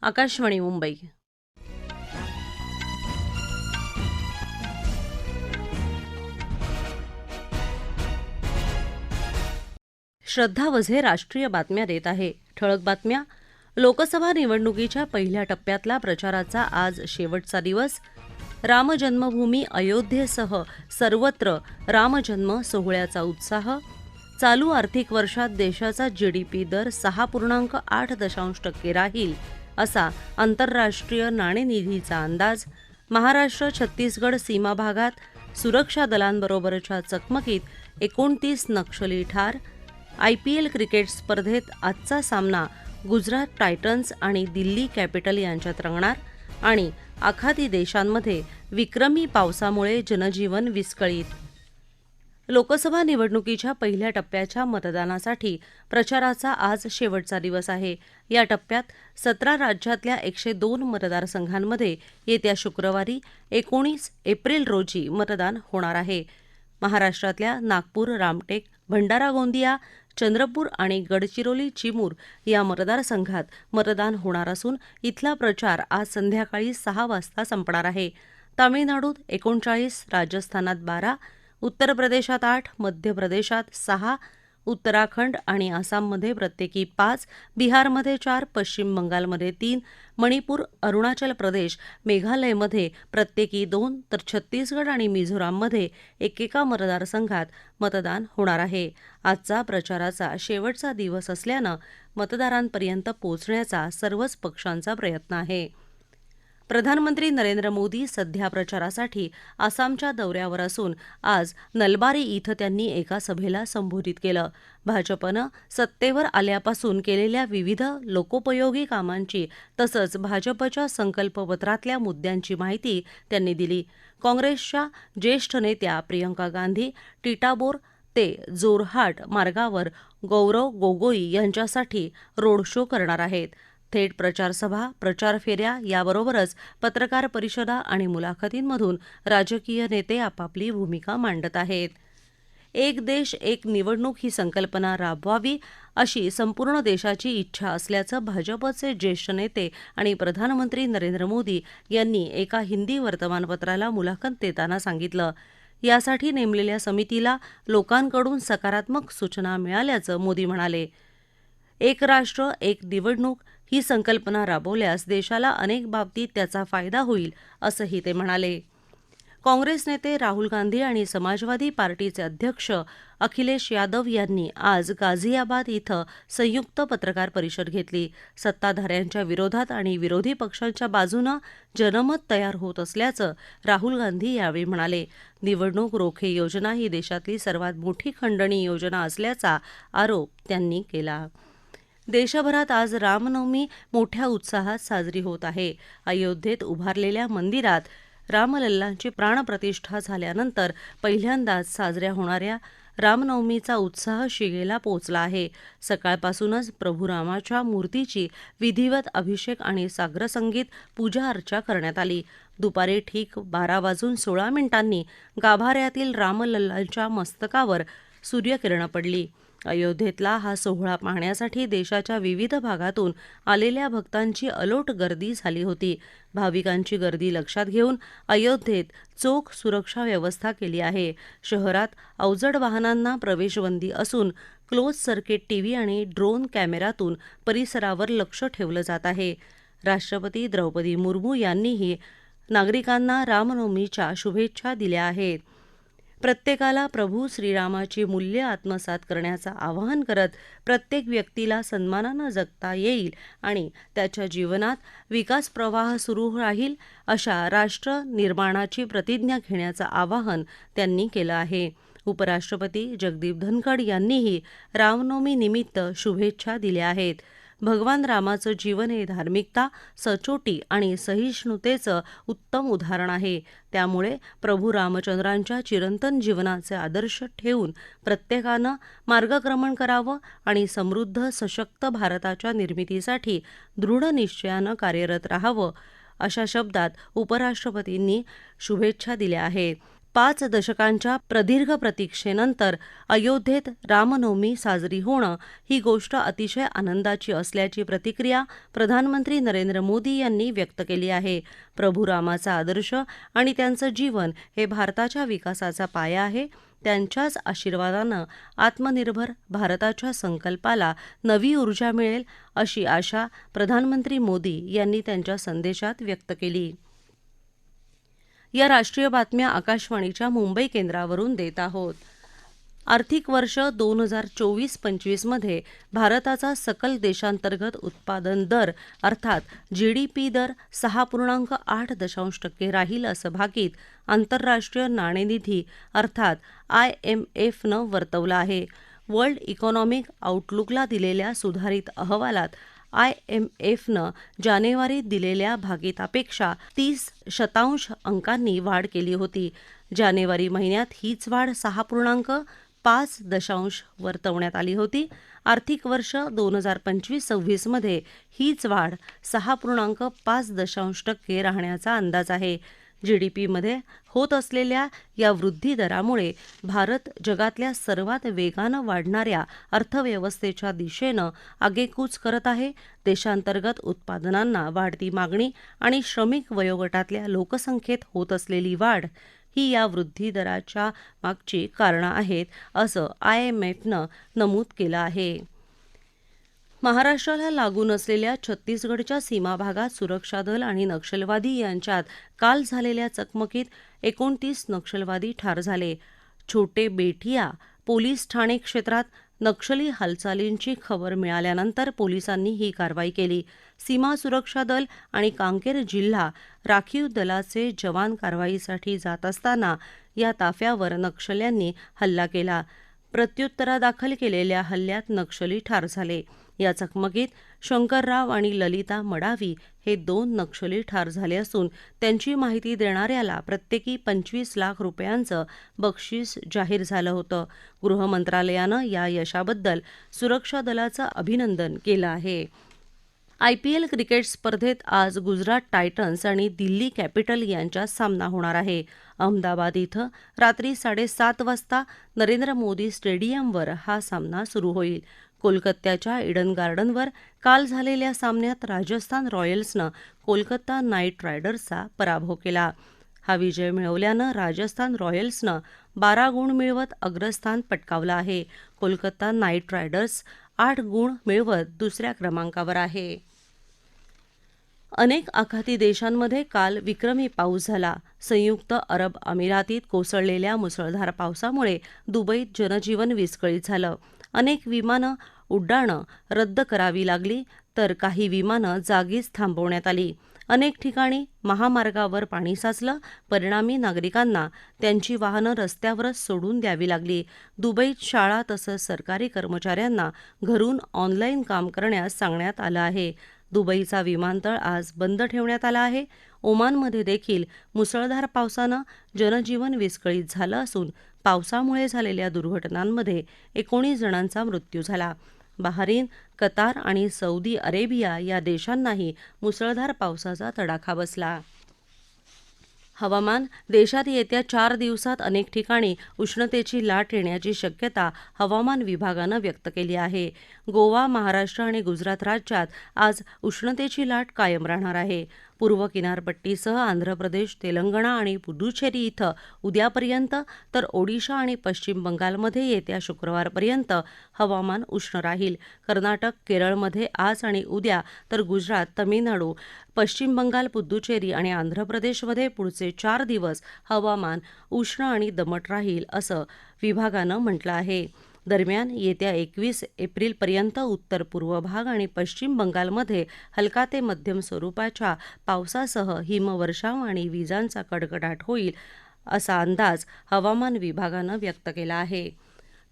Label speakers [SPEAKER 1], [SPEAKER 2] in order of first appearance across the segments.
[SPEAKER 1] आकाशवाणी मुंबई. श्रद्धा वझे राष्ट्रीय बातम्या देत आहे. ठळक बातम्या. लोकसभा निवडणुकीच्या पहिल्या टप्प्यातला प्रचाराचा आज शेवटचा दिवस. रामजन्मभूमी अयोध्येसह सर्वत्र रामजन्म सोहळ्याचा उत्साह. चालू आर्थिक वर्षात देशाचा जीडीपी दर 6.8% राहील असा आंतरराष्ट्रीय नाणेनिधीचा अंदाज. महाराष्ट्र छत्तीसगड सीमा भागात सुरक्षा दलांबरोबरच्या चकमकीत 29 नक्षली ठार. IPL क्रिकेट स्पर्धेत आजचा सामना गुजरात टायटन्स आणि दिल्ली कॅपिटल यांच्यात रंगणार. आणि आखाती देशांमध्ये विक्रमी पावसामुळे जनजीवन विस्कळीत. लोकसभा निवडणुकीच्या पहिल्या टप्प्याच्या मतदानासाठी प्रचाराचा आज शेवटचा दिवस आहे. या टप्प्यात 17 राज्यातल्या 102 मतदारसंघांमध्ये येत्या शुक्रवारी 19 एप्रिल रोजी मतदान होणार आहे. महाराष्ट्रातल्या नागपूर, रामटेक, भंडारा गोंदिया, चंद्रपूर आणि गडचिरोली चिमूर या मतदारसंघात मतदान होणार असून इथला प्रचार आज संध्याकाळी 6 वाजता संपणार आहे. तामिळनाडूत 39, राजस्थानात 12, उत्तर प्रदेशात 8, मध्य प्रदेशात 6, उत्तराखंड आणि आसाममध्ये प्रत्येकी 5, बिहारमध्ये 4, पश्चिम बंगालमध्ये 3, मणिपूर, अरुणाचल प्रदेश, मेघालयमध्ये प्रत्येकी 2, तर छत्तीसगड आणि मिझोराममध्ये एकेका मतदारसंघात मतदान होणार आहे. आजचा प्रचाराचा शेवटचा दिवस असल्यानं मतदारांपर्यंत पोहोचण्याचा सर्वच पक्षांचा प्रयत्न आहे. प्रधानमंत्री नरेंद्र मोदी सध्या प्रचारासाठी आसामच्या दौऱ्यावर असून आज नलबारी इथं त्यांनी एका सभेला संबोधित केलं. भाजपनं सत्तेवर आल्यापासून केलेल्या विविध लोकोपयोगी कामांची तसंच भाजपच्या संकल्पपत्रातल्या मुद्द्यांची माहिती त्यांनी दिली. काँग्रेसच्या ज्येष्ठ नेत्या प्रियंका गांधी टिटाबोर ते जोरहाट मार्गावर गौरव गोगोई यांच्यासाठी रोड शो करणार आहेत. थेट प्रचारसभा, प्रचार फेऱ्या याबरोबरच पत्रकार परिषदा आणि मुलाखतींमधून राजकीय नेते आपापली भूमिका मांडत आहेत. एक देश एक निवडणूक ही संकल्पना राबवावी अशी संपूर्ण देशाची इच्छा असल्याचं भाजपचे ज्येष्ठ नेते आणि प्रधानमंत्री नरेंद्र मोदी यांनी एका हिंदी वर्तमानपत्राला मुलाखत देताना सांगितलं. यासाठी नेमलेल्या समितीला लोकांकडून सकारात्मक सूचना मिळाल्याचं मोदी म्हणाले. एक राष्ट्र एक निवडणूक ही संकल्पना राबवल्यास देशाला अनेक बाबतीत त्याचा फायदा होईल असंही ते म्हणाले. काँग्रेस नेते राहुल गांधी आणि समाजवादी पार्टीचे अध्यक्ष अखिलेश यादव यांनी आज गाझियाबाद इथं संयुक्त पत्रकार परिषद घेतली. सत्ताधाऱ्यांच्या विरोधात आणि विरोधी पक्षांच्या बाजूनं जनमत तयार होत असल्याचं राहुल गांधी यावेळी म्हणाले. निवडणूक रोखे योजना ही देशातली सर्वात मोठी खंडणी योजना असल्याचा आरोप त्यांनी केला. देशभरात आज रामनवमी मोठ्या उत्साहात साजरी होत आहे. अयोध्येत उभारलेल्या मंदिरात रामलल्लांची प्राणप्रतिष्ठा झाल्यानंतर पहिल्यांदाच साजऱ्या होणाऱ्या रामनवमीचा उत्साह शिगेला पोचला आहे. सकाळपासूनच प्रभू रामाच्या मूर्तीची विधिवत अभिषेक आणि साग्रसंगीत पूजा अर्चा करण्यात आली. दुपारी ठीक 12:16 गाभाऱ्यातील रामलल्लांच्या मस्तकावर सूर्यकिरणं पडली. अयोध्येतला हा सोहळा पाहण्यासाठी देशाच्या विविध भागातून आलेल्या भक्तांची अलोट गर्दी झाली होती. भाविकांची गर्दी लक्षात घेऊन अयोध्येत चोख सुरक्षा व्यवस्था केली आहे. शहरात अवजड वाहनांना प्रवेशबंदी असून क्लोज सर्किट टीव्ही आणि ड्रोन कॅमेऱ्यातून परिसरावर लक्ष ठेवलं जात आहे. राष्ट्रपती द्रौपदी मुर्मू यांनीही नागरिकांना रामनवमीच्या शुभेच्छा दिल्या आहेत. प्रत्येकाला प्रभू श्रीरामाची मूल्य आत्मसात करण्याचं आवाहन करत प्रत्येक व्यक्तीला सन्मानानं जगता येईल आणि त्याच्या जीवनात विकास प्रवाह सुरू राहील अशा राष्ट्र निर्माणाची प्रतिज्ञा घेण्याचं आवाहन त्यांनी केलं आहे. उपराष्ट्रपती जगदीप धनखड यांनीही रामनवमी निमित्त शुभेच्छा दिल्या आहेत. भगवान रामाचं जीवन हे धार्मिकता, सचोटी आणि सहिष्णुतेचं उत्तम उदाहरण आहे. त्यामुळे प्रभू रामचंद्रांच्या चिरंतन जीवनाचे आदर्श ठेवून प्रत्येकानं मार्गक्रमण करावं आणि समृद्ध सशक्त भारताच्या निर्मितीसाठी दृढ निश्चयानं कार्यरत राहावं अशा शब्दात उपराष्ट्रपतींनी शुभेच्छा दिल्या आहेत. 5 दशकांच्या प्रदीर्घ प्रतीक्षेनंतर अयोध्येत रामनवमी साजरी होणं ही गोष्ट अतिशय आनंदाची असल्याची प्रतिक्रिया प्रधानमंत्री नरेंद्र मोदी यांनी व्यक्त केली आहे. प्रभू रामाचा आदर्श आणि त्यांचं जीवन हे भारताच्या विकासाचा पाया आहे. त्यांच्याच आशीर्वादानं आत्मनिर्भर भारताच्या संकल्पाला नवी ऊर्जा मिळेल अशी आशा प्रधानमंत्री मोदी यांनी त्यांच्या संदेशात व्यक्त केली. या राष्ट्रीय बातम्या आकाशवाणीच्या मुंबई केंद्रावरून देत आहोत. आर्थिक वर्ष 2024-25 मध्ये भारताचा सकल देशांतर्गत उत्पादन दर अर्थात GDP दर 6.8% राहील असं भाकीत आंतरराष्ट्रीय नाणेनिधी अर्थात IMFनं वर्तवलं आहे. वर्ल्ड इकॉनॉमिक आउटलुकला दिलेल्या सुधारित अहवालात IMFनं जानेवारीत दिलेल्या भाकितापेक्षा 30% अंकांनी वाढ केली होती. जानेवारी महिन्यात हीच वाढ 6.5% वर्तवण्यात आली होती. आर्थिक वर्ष 2025-26 मध्ये हीच वाढ 6.5% राहण्याचा अंदाज आहे. GDPमध्ये होत असलेल्या या वृद्धी दरामुळे भारत जगातल्या सर्वात वेगानं वाढणाऱ्या अर्थव्यवस्थेच्या दिशेनं आगेकूच करत आहे. देशांतर्गत उत्पादनांना वाढती मागणी आणि श्रमिक वयोगटातल्या लोकसंख्येत होत असलेली वाढ ही या वृद्धी दराच्या मागची कारणं आहेत असं IMFनं नमूद केलं आहे. महाराष्ट्राला लागून असलेल्या छत्तीसगडच्या सीमाभागात सुरक्षा दल आणि नक्षलवादी यांच्यात काल झालेल्या चकमकीत 29 नक्षलवादी ठार झाले. छोटे बेठिया पोलीस ठाणे क्षेत्रात नक्षली हालचालींची खबर मिळाल्यानंतर पोलिसांनी ही कारवाई केली. सीमा सुरक्षा दल आणि कांकेर जिल्हा राखीव दलाचे जवान कारवाईसाठी जात असताना या ताफ्यावर नक्षल्यांनी हल्ला केला. प्रत्युत्तरादाखल केलेल्या हल्ल्यात नक्षली ठार झाले. या चकमकीत शंकरराव आणि ललिता मडावी हे 2 नक्षली ठार झाले असून त्यांची माहिती देणाऱ्याला प्रत्येकी 25 लाख रुपयांचं बक्षीस जाहीर झालं होतं. गृह मंत्रालयानं या यशाबद्दल सुरक्षा दलाचं अभिनंदन केलं आहे. IPL क्रिकेट स्पर्धेत आज गुजरात टायटन्स आणि दिल्ली कॅपिटल यांच्यात सामना होणार आहे. अहमदाबाद इथं रात्री 7:30 वाजता नरेंद्र मोदी स्टेडियमवर हा सामना सुरू होईल. कोलकात्याच्या इडन गार्डनवर काल झालेल्या सामन्यात राजस्थान रॉयल्सनं कोलकाता नाईट रायडर्सचा पराभव केला. हा विजय मिळवल्यानं राजस्थान रॉयल्सनं 12 गुण मिळवत अग्रस्थान पटकावलं आहे. कोलकाता नाईट रायडर्स 8 गुण मिळवत दुसऱ्या क्रमांकावर आहे. अनेक आखाती देशांमध्ये काल विक्रमी पाऊस झाला. संयुक्त अरब अमिरातीत कोसळलेल्या मुसळधार पावसामुळे दुबईत जनजीवन विस्कळीत झालं. अनेक विमानं उड्डाणं रद्द करावी लागली तर काही विमानं जागीच थांबवण्यात आली. अनेक ठिकाणी महामार्गावर पाणी साचलं. परिणामी नागरिकांना त्यांची वाहनं रस्त्यावरच सोडून द्यावी लागली. दुबईत शाळा तसंच सरकारी कर्मचाऱ्यांना घरून ऑनलाईन काम करण्यास सांगण्यात आलं आहे. दुबईचा विमानतळ आज बंद ठेवण्यात आला आहे. ओमानमध्ये देखील मुसळधार पावसानं जनजीवन विस्कळीत झालं असून पावसामुळे झालेल्या दुर्घटनांमध्ये 19 जणांचा मृत्यू झाला. बहारीन, कतार आणि सौदी अरेबिया या देशांनाही मुसळधार पावसाचा तडाखा बसला. हवामान. देशात येत्या 4 दिवसात अनेक ठिकाणी उष्णतेची लाट येण्याची शक्यता हवामान विभागानं व्यक्त केली आहे. गोवा, महाराष्ट्र आणि गुजरात राज्यात आज उष्णतेची लाट कायम राहणार आहे. पूर्व किनारपट्टीसह आंध्र प्रदेश, तेलंगणा आणि पुदुचेरी इथं उद्यापर्यंत तर ओडिशा आणि पश्चिम बंगालमध्ये येत्या शुक्रवारपर्यंत हवामान उष्ण राहील. कर्नाटक, केरळमध्ये आज आणि उद्या तर गुजरात, तमिळनाडू, पश्चिम बंगाल, पुदुचेरी आणि आंध्र प्रदेशमध्ये पुढचे 4 दिवस हवामान उष्ण आणि दमट राहील असं विभागानं म्हटलं आहे. दरम्यान येत्या 21 एप्रिलपर्यंत उत्तर पूर्व भाग आणि पश्चिम बंगालमध्ये हलका ते मध्यम स्वरूपाच्या पावसासह हिमवर्षाव आणि विजांचा कडकडाट होईल असा अंदाज हवामान विभागानं व्यक्त केला आहे.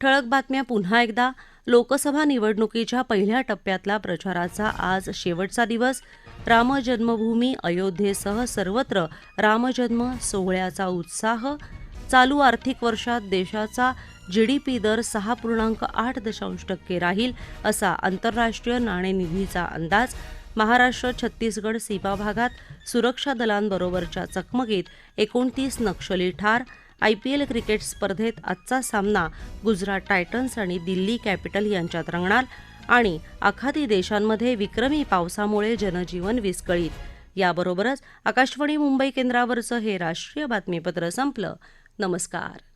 [SPEAKER 1] ठळक बातम्या पुन्हा एकदा. लोकसभा निवडणुकीच्या पहिल्या टप्प्यातला प्रचाराचा आज शेवटचा दिवस. रामजन्मभूमी अयोध्येसह सर्वत्र रामजन्म सोहळ्याचा उत्साह. चालू आर्थिक वर्षात देशाचा GDP दर 6.8% राहील असा आंतरराष्ट्रीय नाणेनिधीचा अंदाज. महाराष्ट्र छत्तीसगड सीमा भागात सुरक्षा दलांबरोबरच्या चकमकीत 29 नक्षली ठार. IPL क्रिकेट स्पर्धेत आजचा सामना गुजरात टायटन्स आणि दिल्ली कॅपिटल यांच्यात रंगणार आणि आखाती देशांमध्ये विक्रमी पावसामुळे जनजीवन विस्कळीत। याबरोबरच आकाशवाणी मुंबई केंद्रावरचं हे राष्ट्रीय बातमीपत्र संपलं। नमस्कार।